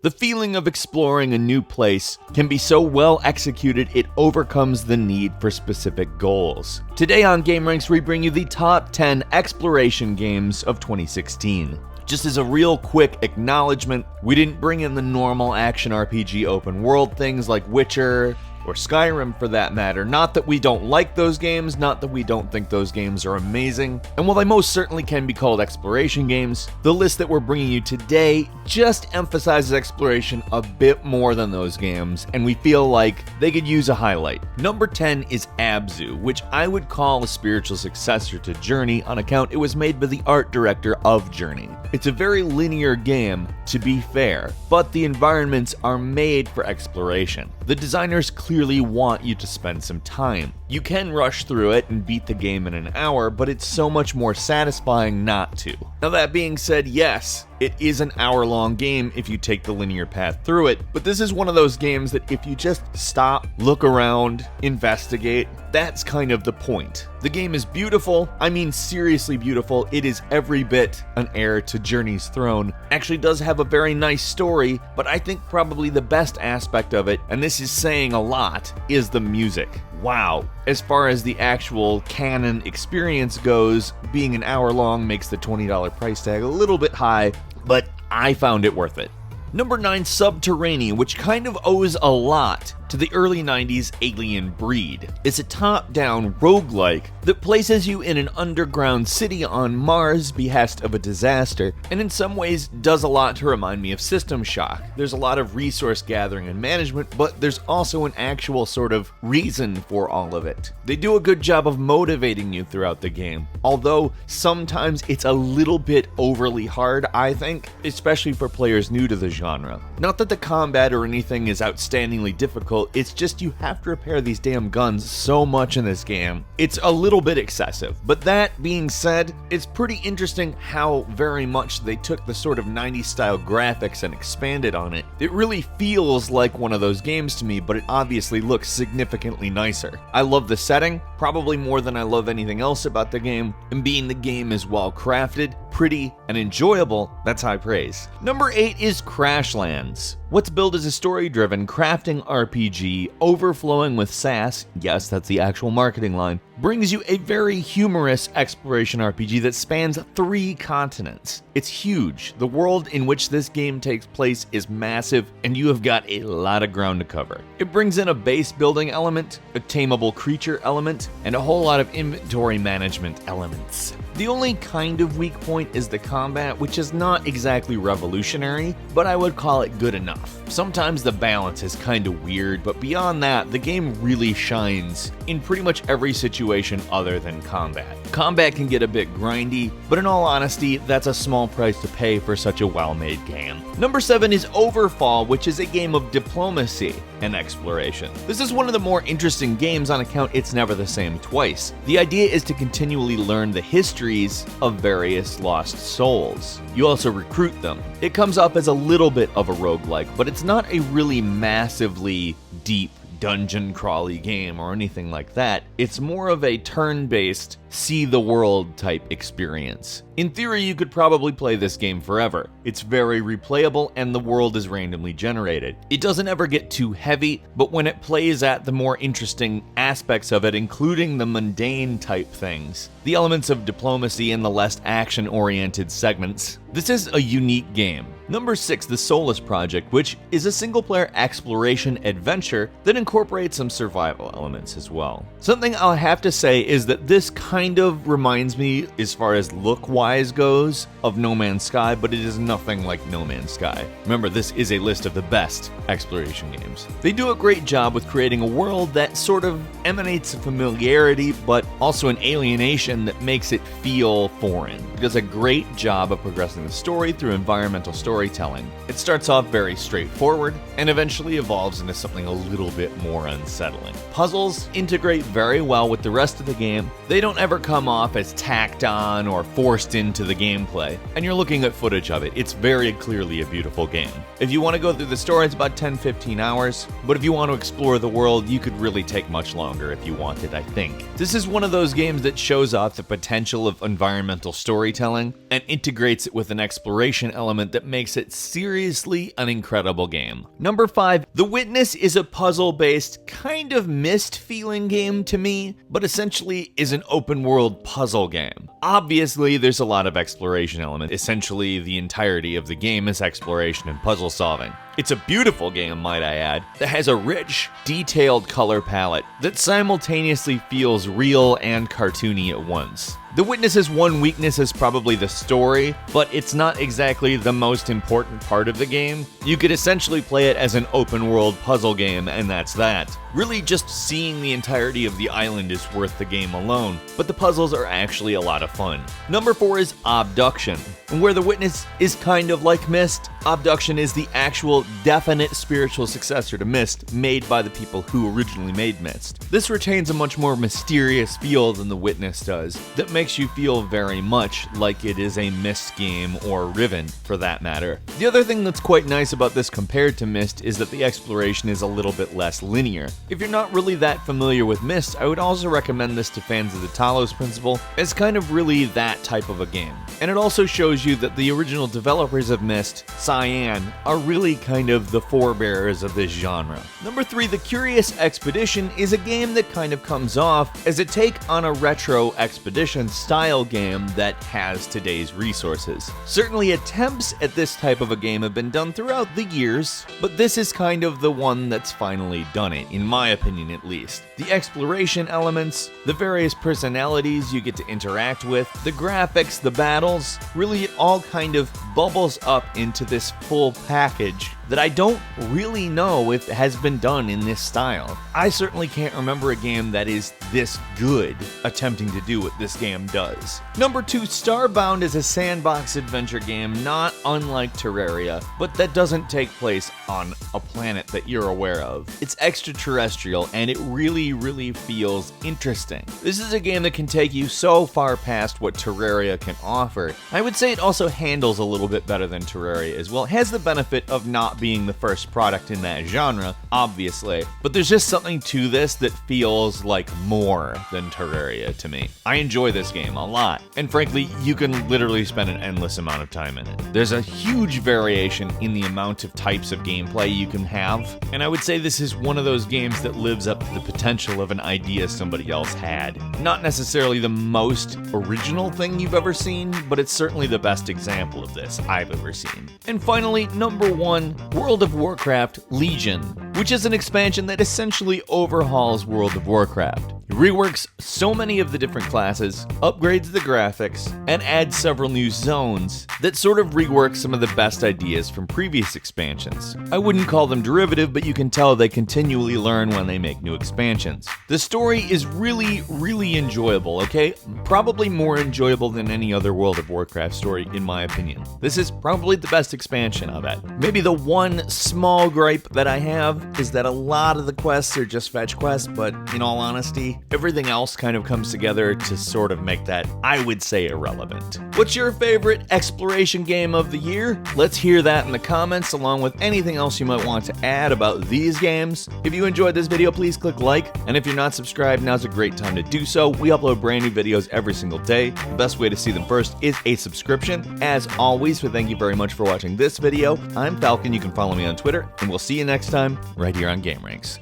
The feeling of exploring a new place can be so well executed it overcomes the need for specific goals. Today on gameranx, we bring you the top 10 exploration games of 2016. Just as a real quick acknowledgement, we didn't bring in the normal action RPG open world things like Witcher or Skyrim for that matter. Not that we don't like those games, not that we don't think those games are amazing. And while they most certainly can be called exploration games, the list that we're bringing you today just emphasizes exploration a bit more than those games, and we feel like they could use a highlight. Number 10 is Abzu, which I would call a spiritual successor to Journey on account it was made by the art director of Journey. It's a very linear game, to be fair, but the environments are made for exploration. The designers clearly want you to spend some time. You can rush through it and beat the game in an hour, but it's so much more satisfying not to. Now that being said, yes, it is an hour-long game if you take the linear path through it, but this is one of those games that if you just stop, look around, investigate, that's kind of the point. The game is beautiful, I mean seriously beautiful. It is every bit an heir to Journey's throne. Actually does have a very nice story, but I think probably the best aspect of it, and this is saying a lot, is the music. Wow. As far as the actual canon experience goes, being an hour long makes the $20 price tag a little bit high, but I found it worth it. Number 9, Subterraneum, which kind of owes a lot to the early 90s Alien Breed. It's a top-down roguelike that places you in an underground city on Mars behest of a disaster, and in some ways does a lot to remind me of System Shock. There's a lot of resource gathering and management, but there's also an actual sort of reason for all of it. They do a good job of motivating you throughout the game, although sometimes it's a little bit overly hard, I think, especially for players new to the genre. Not that the combat or anything is outstandingly difficult, it's just you have to repair these damn guns so much in this game. It's a little bit excessive, but that being said, it's pretty interesting how very much they took the sort of 90s style graphics and expanded on it. It really feels like one of those games to me, but it obviously looks significantly nicer. I love the setting, probably more than I love anything else about the game, and being the game is well crafted, pretty, and enjoyable, that's high praise. Number 8 is Crashlands. What's billed as a story-driven crafting RPG overflowing with sass, yes, that's the actual marketing line, brings you a very humorous exploration RPG that spans 3 continents. It's huge. The world in which this game takes place is massive, and you have got a lot of ground to cover. It brings in a base building element, a tameable creature element, and a whole lot of inventory management elements. The only kind of weak point is the combat, which is not exactly revolutionary, but I would call it good enough. Sometimes the balance is kind of weird, but beyond that, the game really shines in pretty much every situation other than combat. Combat can get a bit grindy, but in all honesty, that's a small price to pay for such a well-made game. Number 7 is Overfall, which is a game of diplomacy and exploration. This is one of the more interesting games on account it's never the same twice. The idea is to continually learn the histories of various lost souls. You also recruit them. It comes off as a little bit of a roguelike, but it's not a really massively deep dungeon crawly game or anything like that. It's more of a turn-based, see the world type experience. In theory, you could probably play this game forever. It's very replayable and the world is randomly generated. It doesn't ever get too heavy, but when it plays at the more interesting aspects of it, including the mundane type things, the elements of diplomacy and the less action-oriented segments, this is a unique game. Number 6, the Solus Project, which is a single-player exploration adventure that incorporates some survival elements as well. Something I'll have to say is that this kind of reminds me, as far as look-wise goes, of No Man's Sky, but it is nothing like No Man's Sky. Remember, this is a list of the best exploration games. They do a great job with creating a world that sort of emanates a familiarity, but also an alienation that makes it feel foreign. It does a great job of progressing the story through environmental storytelling. It starts off very straightforward and eventually evolves into something a little bit more unsettling. Puzzles integrate very well with the rest of the game. They don't ever never come off as tacked on or forced into the gameplay, and you're looking at footage of it, it's very clearly a beautiful game. If you want to go through the story, it's about 10-15 hours, but if you want to explore the world, you could really take much longer if you wanted, I think. This is one of those games that shows off the potential of environmental storytelling and integrates it with an exploration element that makes it seriously an incredible game. Number 5, The Witness is a puzzle-based, kind of Myst-feeling game to me, but essentially is an open-world puzzle game. Obviously, there's a lot of exploration element. Essentially, the entirety of the game is exploration and puzzle solving. It's a beautiful game, might I add, that has a rich, detailed color palette that simultaneously feels real and cartoony at once. The Witness's one weakness is probably the story, but it's not exactly the most important part of the game. You could essentially play it as an open-world puzzle game, and that's that. Really, just seeing the entirety of the island is worth the game alone, but the puzzles are actually a lot of fun. Number 4 is Obduction. And where The Witness is kind of like Myst, Obduction is the actual definite spiritual successor to Myst, made by the people who originally made Myst. This retains a much more mysterious feel than The Witness does, that makes you feel very much like it is a Myst game, or Riven for that matter. The other thing that's quite nice about this compared to Myst is that the exploration is a little bit less linear. If you're not really that familiar with Myst, I would also recommend this to fans of the Talos principle, as kind of really that type of a game. And it also shows you that the original developers of Myst, Cyan, are really kind of the forebearers of this genre. Number 3, The Curious Expedition is a game that kind of comes off as a take on a retro expedition style game that has today's resources. Certainly attempts at this type of a game have been done throughout the years, but this is kind of the one that's finally done it, in my opinion at least. The exploration elements, the various personalities you get to interact with, the graphics, the battles, really it all kind of bubbles up into this full package that I don't really know if has been done in this style. I certainly can't remember a game that is this good attempting to do what this game does. Number 2, Starbound is a sandbox adventure game not unlike Terraria, but that doesn't take place on a planet that you're aware of. It's extraterrestrial and it really feels interesting. This is a game that can take you so far past what Terraria can offer. I would say it also handles a little bit better than Terraria as well. It has the benefit of not being the first product in that genre, obviously, but there's just something to this that feels like more than Terraria to me. I enjoy this game a lot, and frankly, you can literally spend an endless amount of time in it. There's a huge variation in the amount of types of gameplay you can have, and I would say this is one of those games that lives up to the potential of an idea somebody else had. Not necessarily the most original thing you've ever seen, but it's certainly the best example of this I've ever seen. And finally, number 1, World of Warcraft Legion, which is an expansion that essentially overhauls World of Warcraft. It reworks so many of the different classes, upgrades the graphics, and adds several new zones that sort of rework some of the best ideas from previous expansions. I wouldn't call them derivative, but you can tell they continually learn when they make new expansions. The story is really enjoyable, okay? Probably more enjoyable than any other World of Warcraft story, in my opinion. This is probably the best expansion of it. Maybe the one small gripe that I have is that a lot of the quests are just fetch quests, but in all honesty, everything else kind of comes together to sort of make that, I would say, irrelevant. What's your favorite exploration game of the year? Let's hear that in the comments, along with anything else you might want to add about these games. If you enjoyed this video, please click like, and if you're not subscribed, now's a great time to do so. We upload brand new videos every single day. The best way to see them first is a subscription. As always, we thank you very much for watching this video. I'm Falcon, you can follow me on Twitter, and we'll see you next time, right here on gameranx.